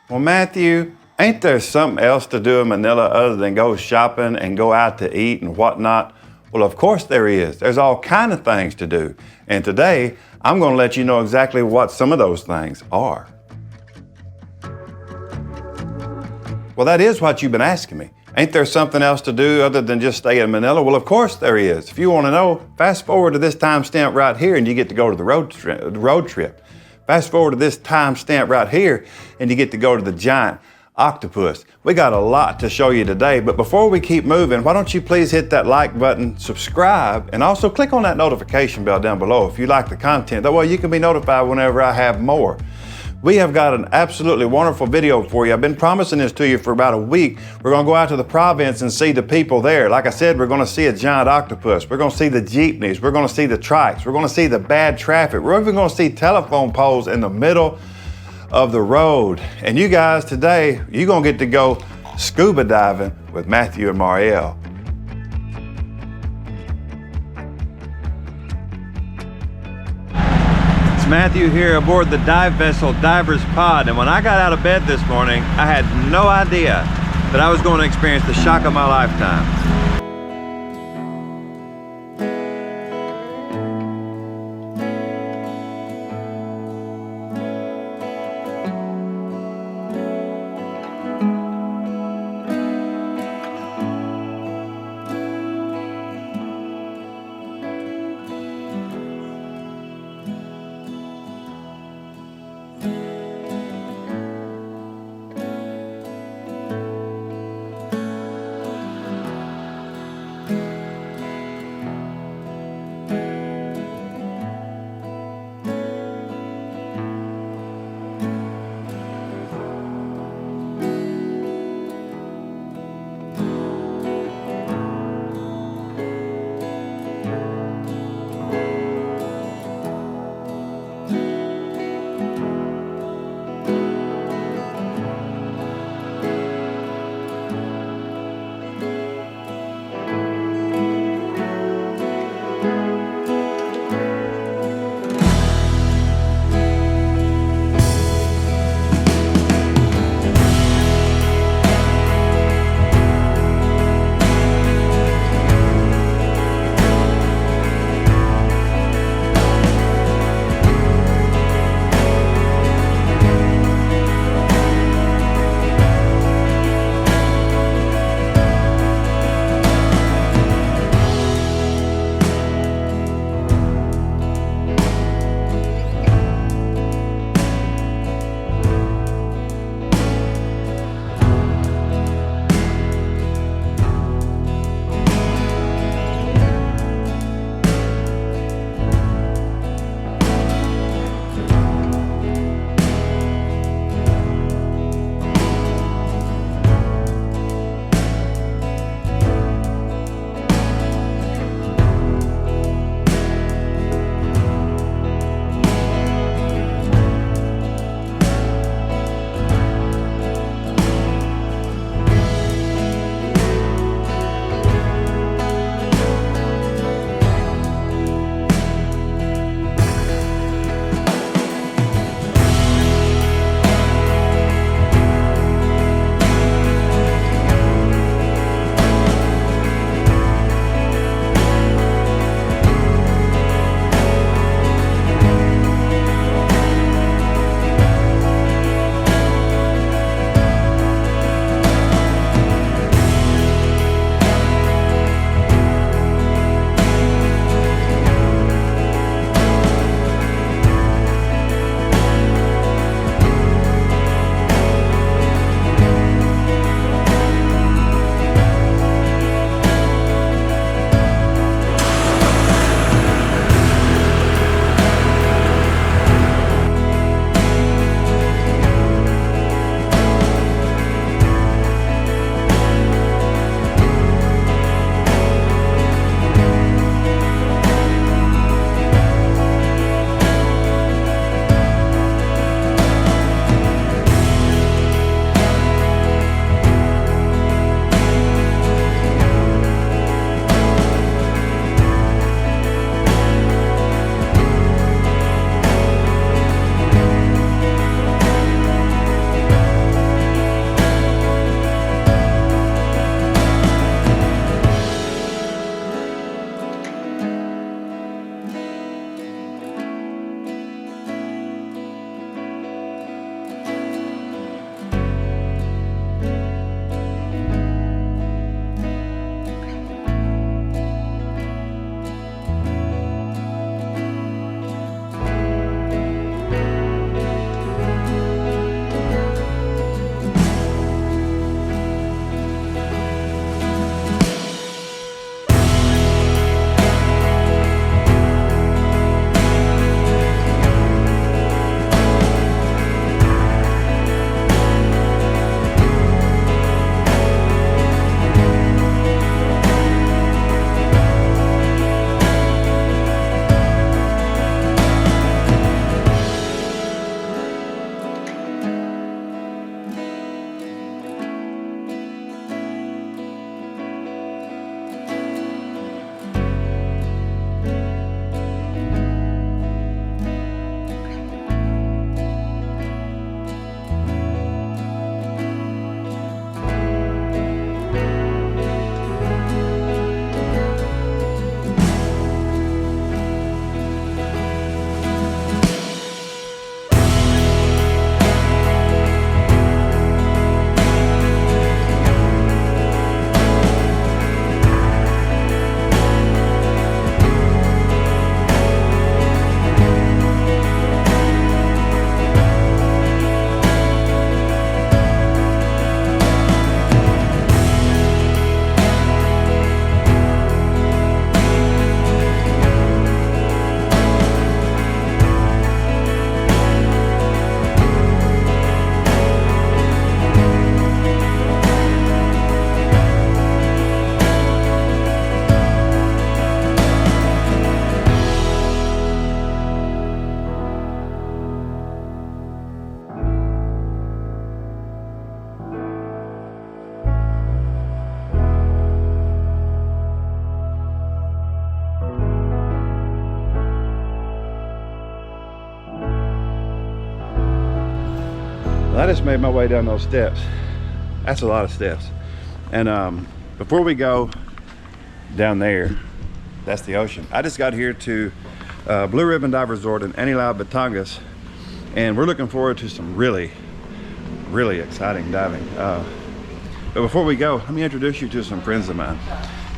Well, Matthew, ain't there something else to do in Manila other than go shopping and go out to eat and whatnot? Well, of course there is. There's all kind of things to do. And today, I'm going to let you know exactly what some of those things are. Well, that is what you've been asking me. Ain't there something else to do other than just stay in Manila? Well, of course there is. If you want to know, fast forward to this timestamp right here and you get to go to the road trip. Fast forward to this timestamp right here and you get to go to the giant octopus. We got a lot to show you today, but before we keep moving, why don't you please hit that like button, subscribe, and also click on that notification bell down below if you like the content. That way you can be notified whenever I have more. We have got an absolutely wonderful video for you. I've been promising this to you for about a week. We're going to go out to the province and see the people there. Like I said, we're going to see a giant octopus. We're going to see the jeepneys. We're going to see the trikes. We're going to see the bad traffic. We're even going to see telephone poles in the middle of the road. And you guys, today, you're going to get to go scuba diving with Matthew and Marielle. Matthew here aboard the dive vessel Diver's Pod, and when I got out of bed this morning, I had no idea that I was going to experience the shock of my lifetime. I just made my way down those steps. That's a lot of steps. And before we go down there, that's the ocean. I just got here to Blue Ribbon Dive Resort in Manila, Batangas, and we're looking forward to some really exciting diving. But before we go, let me introduce you to some friends of mine.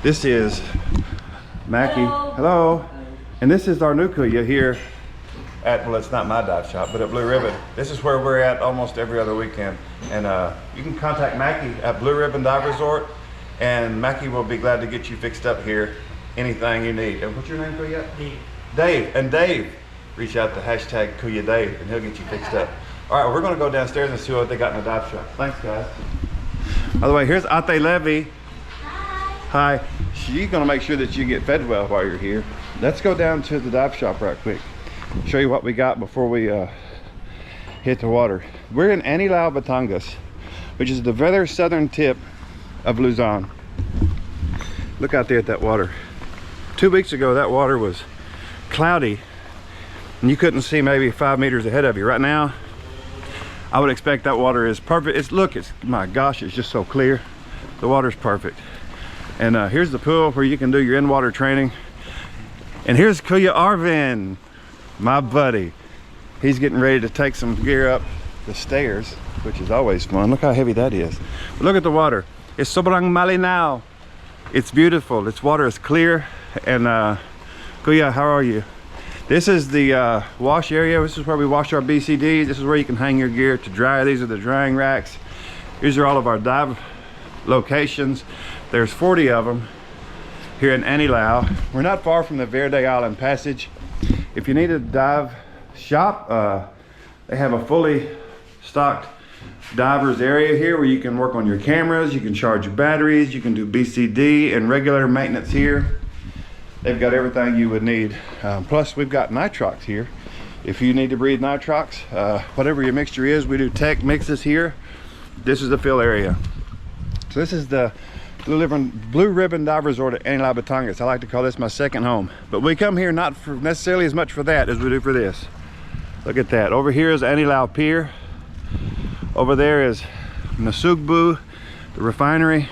This is Mackie. Hello. And this is our new kuya here at, well, it's not my dive shop, but at Blue Ribbon. This is where we're at almost every other weekend. And you can contact Mackie at Blue Ribbon Dive Resort, and Mackie will be glad to get you fixed up here, anything you need. And what's your name, kuya? Dave. Dave. And Dave, reach out to hashtag kuya Dave, and he'll get you fixed up. All right, we're gonna go downstairs and see what they got in the dive shop. Thanks, guys. By the way, here's Ate Levy. Hi. Hi. She's gonna make sure that you get fed well while you're here. Let's go down to the dive shop right quick. Show you what we got before we hit the water. We're in Manila, Batangas, which is the very southern tip of Luzon. Look out there at that water. 2 weeks ago, that water was cloudy and you couldn't see maybe 5 meters ahead of you. Right now, I would expect that water is perfect. It's my gosh, it's just so clear. The water's perfect. And here's the pool where you can do your in-water training. And here's Kuya Arvin, my buddy. He's getting ready to take some gear up the stairs, which is always fun. Look how heavy that is. But look at the water. It's sobrang malinaw. It's beautiful. Its water is clear. And Kuya, how are you? This is the wash area. This is where we wash our BCDs. This is where you can hang your gear to dry. These are the drying racks. These are all of our dive locations. There's 40 of them here in Manila. We're not far from the Verde Island Passage. If you need a dive shop, they have a fully stocked divers area here where you can work on your cameras, you can charge your batteries, you can do BCD and regular maintenance here. They've got everything you would need. Plus we've got nitrox here. If you need to breathe nitrox, whatever your mixture is, we do tech mixes here. This is the fill area. So this is the Blue Ribbon Dive Resort at Manila, Batangas. I like to call this my second home. But we come here not for necessarily as much for that as we do for this. Look at that. Over here is Manila Pier. Over there is Nasugbu, the refinery.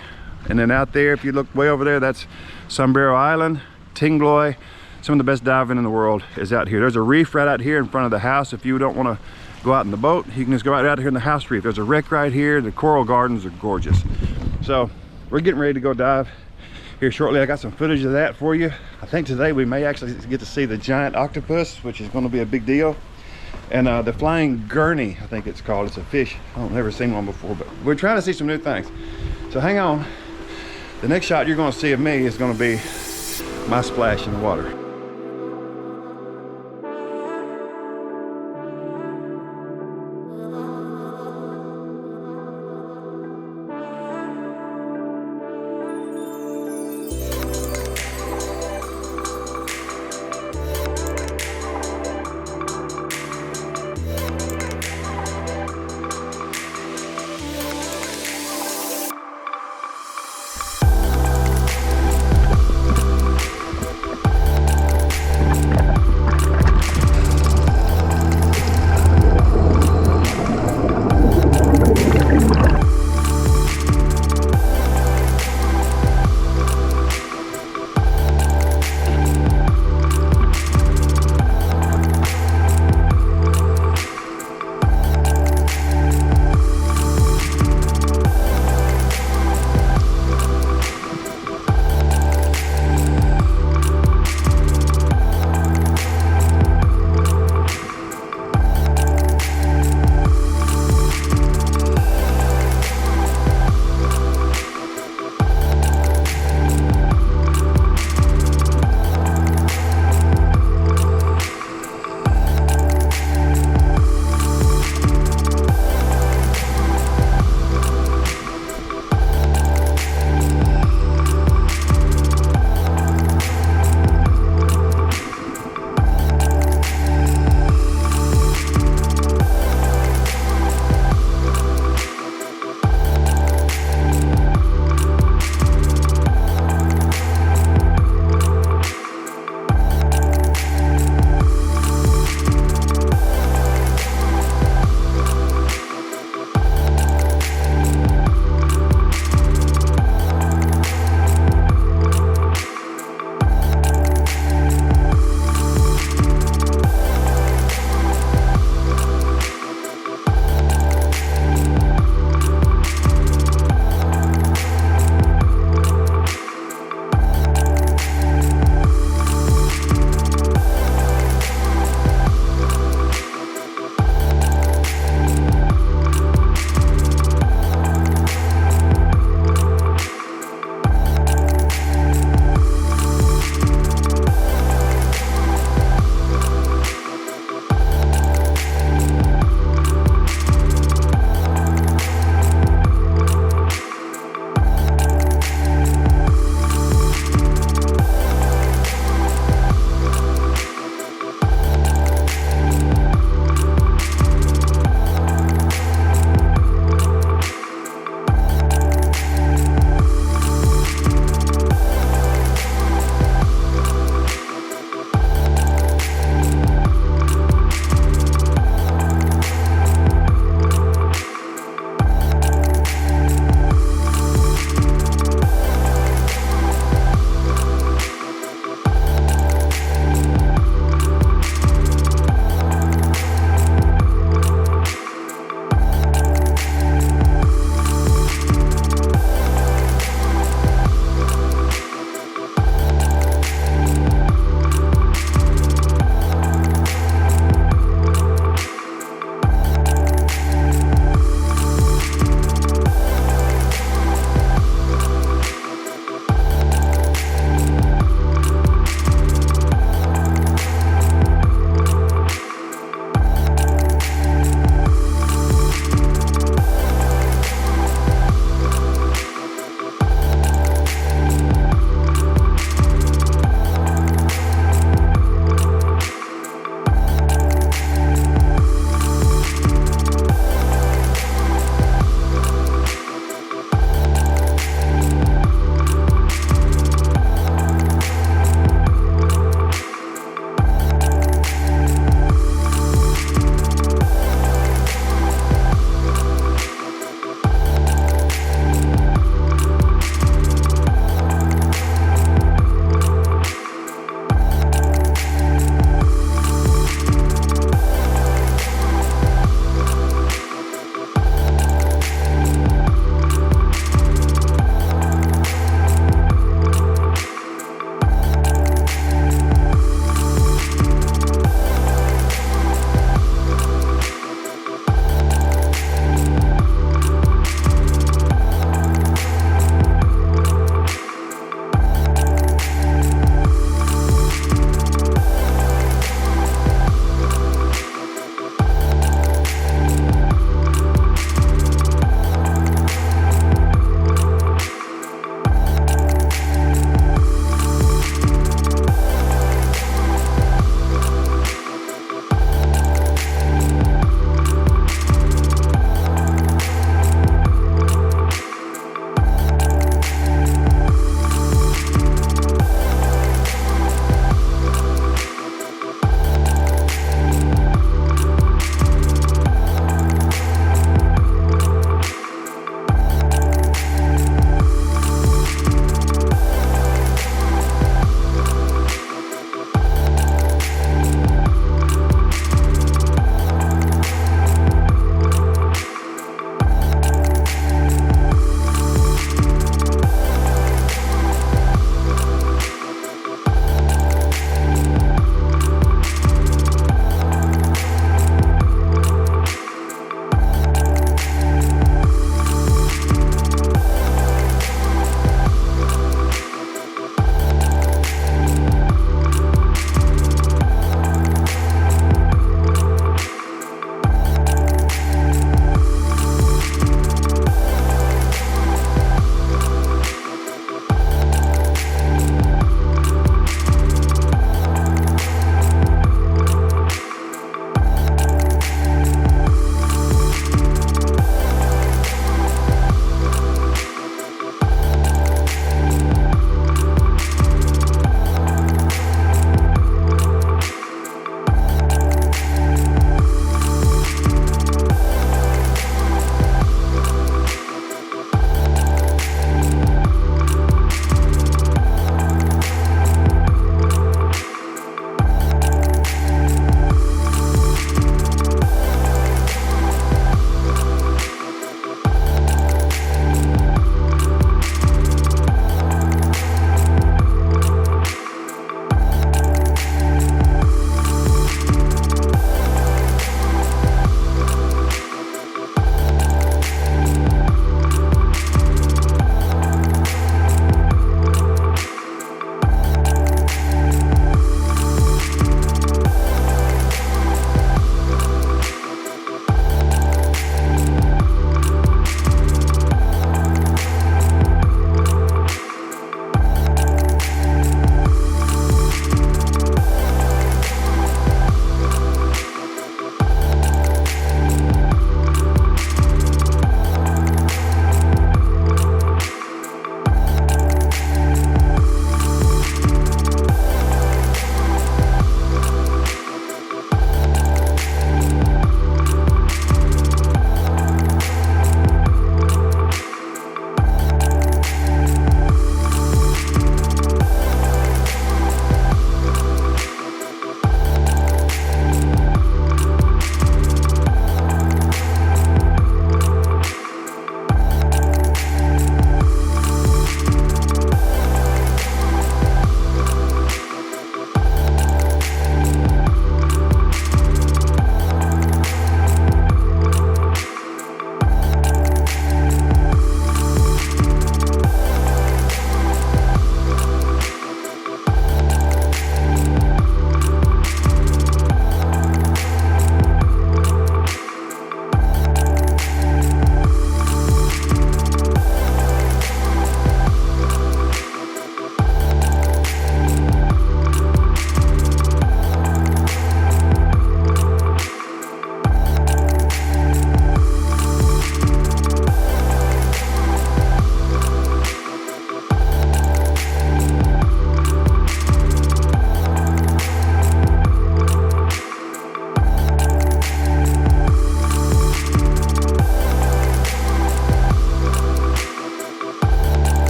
And then out there, if you look way over there, that's Sombrero Island, Tingloy. Some of the best diving in the world is out here. There's a reef right out here in front of the house. If you don't want to go out in the boat, you can just go right out here in the house reef. There's a wreck right here. The coral gardens are gorgeous. So we're getting ready to go dive here shortly. I got some footage of that for you. I think today we may actually get to see the giant octopus, which is going to be a big deal. And the flying gurney, I think it's called. It's a fish. I've never seen one before, but we're trying to see some new things. So hang on. The next shot you're going to see of me is going to be my splash in the water.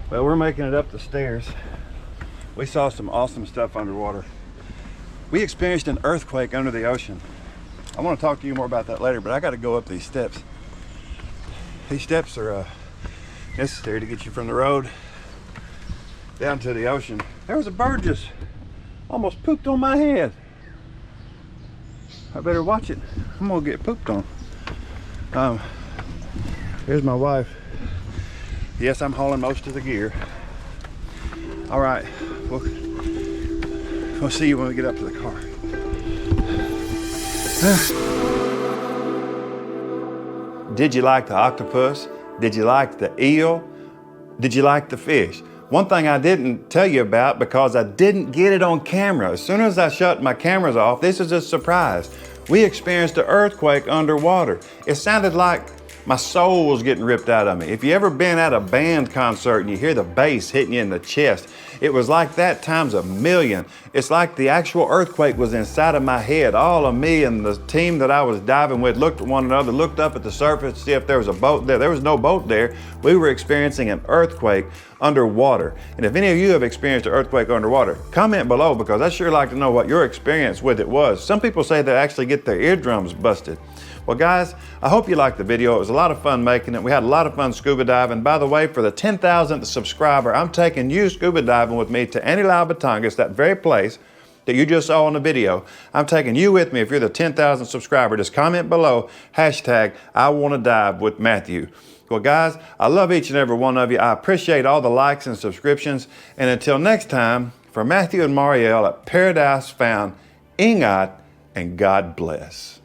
Well, we're making it up the stairs. We saw some awesome stuff underwater. We experienced an earthquake under the ocean. I want to talk to you more about that later, but I got to go up these steps. These steps are necessary to get you from the road down to the ocean. There was a bird just almost pooped on my head. I better watch it. I'm gonna get pooped on. Here's my wife. Yes, I'm hauling most of the gear. All right, we'll see you when we get up to the car. Did you like the octopus? Did you like the eel? Did you like the fish? One thing I didn't tell you about because I didn't get it on camera. As soon as I shut my cameras off, this is a surprise. We experienced an earthquake underwater. It sounded like my soul was getting ripped out of me. If you ever been at a band concert and you hear the bass hitting you in the chest, it was like that times a million. It's like the actual earthquake was inside of my head. All of me and the team that I was diving with looked at one another, looked up at the surface to see if there was a boat there. There was no boat there. We were experiencing an earthquake underwater. And if any of you have experienced an earthquake underwater, comment below because I'd sure like to know what your experience with it was. Some people say they actually get their eardrums busted. Well guys, I hope you liked the video. It was a lot of fun making it. We had a lot of fun scuba diving. By the way, for the 10,000th subscriber, I'm taking you scuba diving with me to Anilao, Batangas, that very place that you just saw in the video. I'm taking you with me if you're the 10,000th subscriber. Just comment below, hashtag I wanna dive with Matthew. Well guys, I love each and every one of you. I appreciate all the likes and subscriptions. And until next time, for Matthew and Marielle at Paradise Found, ingat and God bless.